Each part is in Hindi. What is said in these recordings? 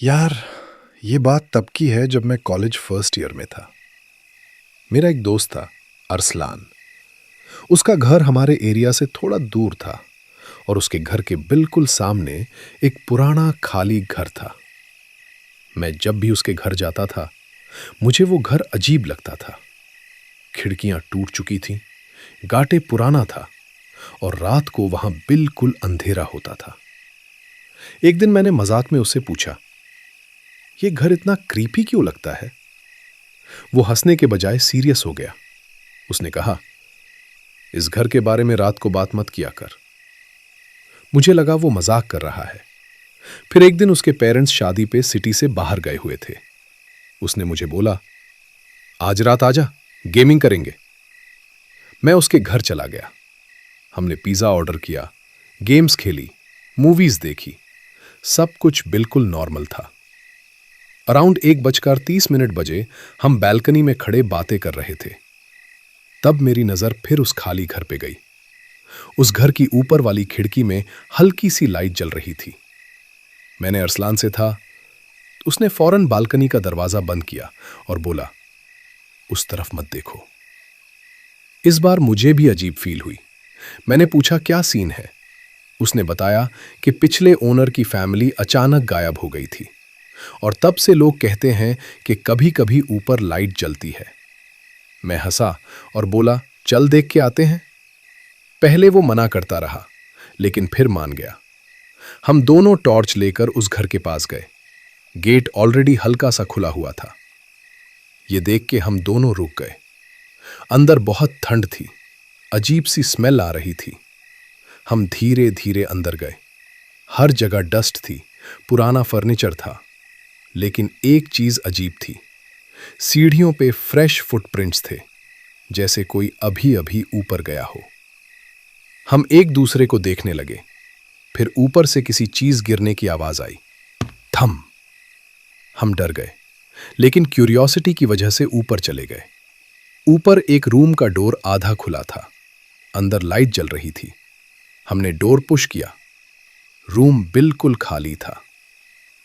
यार, ये बात तब की है जब मैं कॉलेज फर्स्ट ईयर में था। मेरा एक दोस्त था, अरसलान। उसका घर हमारे एरिया से थोड़ा दूर था और उसके घर के बिल्कुल सामने एक पुराना खाली घर था। मैं जब भी उसके घर जाता था, मुझे वो घर अजीब लगता था। खिड़कियां टूट चुकी थीं, गाटे पुराना था और रात को वहां बिल्कुल अंधेरा होता था। एक दिन मैंने मजाक में उससे पूछा, ये घर इतना क्रीपी क्यों लगता है? वो हंसने के बजाय सीरियस हो गया। उसने कहा, इस घर के बारे में रात को बात मत किया कर। मुझे लगा वो मजाक कर रहा है। फिर एक दिन उसके पेरेंट्स शादी पे सिटी से बाहर गए हुए थे। उसने मुझे बोला, आज रात आजा, गेमिंग करेंगे। मैं उसके घर चला गया। हमने पिज्जा ऑर्डर किया, गेम्स खेली, मूवीज देखी। सब कुछ बिल्कुल नॉर्मल था। अराउंड 1:30 बजे हम बैल्कनी में खड़े बातें कर रहे थे। तब मेरी नजर फिर उस खाली घर पे गई। उस घर की ऊपर वाली खिड़की में हल्की सी लाइट जल रही थी। मैंने अरसलान से था, उसने फौरन बालकनी का दरवाजा बंद किया और बोला, उस तरफ मत देखो। इस बार मुझे भी अजीब फील हुई। मैंने पूछा, क्या सीन है? उसने बताया कि पिछले ओनर की फैमिली अचानक गायब हो गई थी और तब से लोग कहते हैं कि कभी कभी ऊपर लाइट जलती है। मैं हंसा और बोला, चल देख के आते हैं। पहले वो मना करता रहा, लेकिन फिर मान गया। हम दोनों टॉर्च लेकर उस घर के पास गए। गेट ऑलरेडी हल्का सा खुला हुआ था। ये देख के हम दोनों रुक गए। अंदर बहुत ठंड थी, अजीब सी स्मेल आ रही थी। हम धीरे धीरे अंदर गए। हर जगह डस्ट थी, पुराना फर्नीचर था, लेकिन एक चीज अजीब थी। सीढ़ियों पे फ्रेश फुटप्रिंट्स थे, जैसे कोई अभी अभी ऊपर गया हो। हम एक दूसरे को देखने लगे। फिर ऊपर से किसी चीज गिरने की आवाज आई, थम। हम डर गए, लेकिन क्यूरियोसिटी की वजह से ऊपर चले गए। ऊपर एक रूम का डोर आधा खुला था, अंदर लाइट जल रही थी। हमने डोर पुश किया। रूम बिल्कुल खाली था।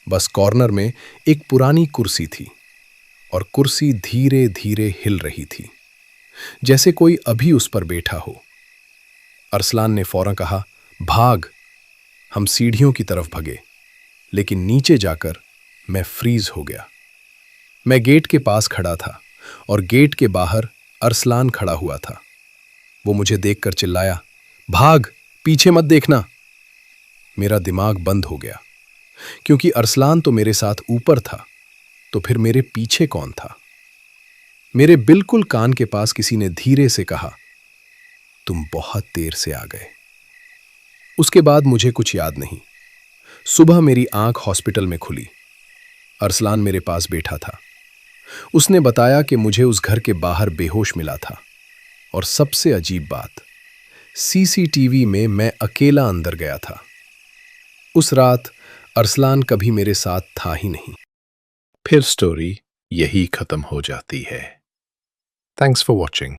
बस कॉर्नर में एक पुरानी कुर्सी थी और कुर्सी धीरे धीरे हिल रही थी, जैसे कोई अभी उस पर बैठा हो। अरसलान ने फौरन कहा, भाग। हम सीढ़ियों की तरफ भगे, लेकिन नीचे जाकर मैं फ्रीज हो गया। मैं गेट के पास खड़ा था और गेट के बाहर अरसलान खड़ा हुआ था। वो मुझे देखकर चिल्लाया, भाग, पीछे मत देखना। मेरा दिमाग बंद हो गया, क्योंकि अरसलान तो मेरे साथ ऊपर था, तो फिर मेरे पीछे कौन था? मेरे बिल्कुल कान के पास किसी ने धीरे से कहा, तुम बहुत देर से आ गए। उसके बाद मुझे कुछ याद नहीं। सुबह मेरी आंख हॉस्पिटल में खुली। अरसलान मेरे पास बैठा था। उसने बताया कि मुझे उस घर के बाहर बेहोश मिला था, और सबसे अजीब बात, सीसीटीवी में मैं अकेला अंदर गया था। उस रात अरसलान कभी मेरे साथ था ही नहीं। फिर स्टोरी यही खत्म हो जाती है। Thanks for watching.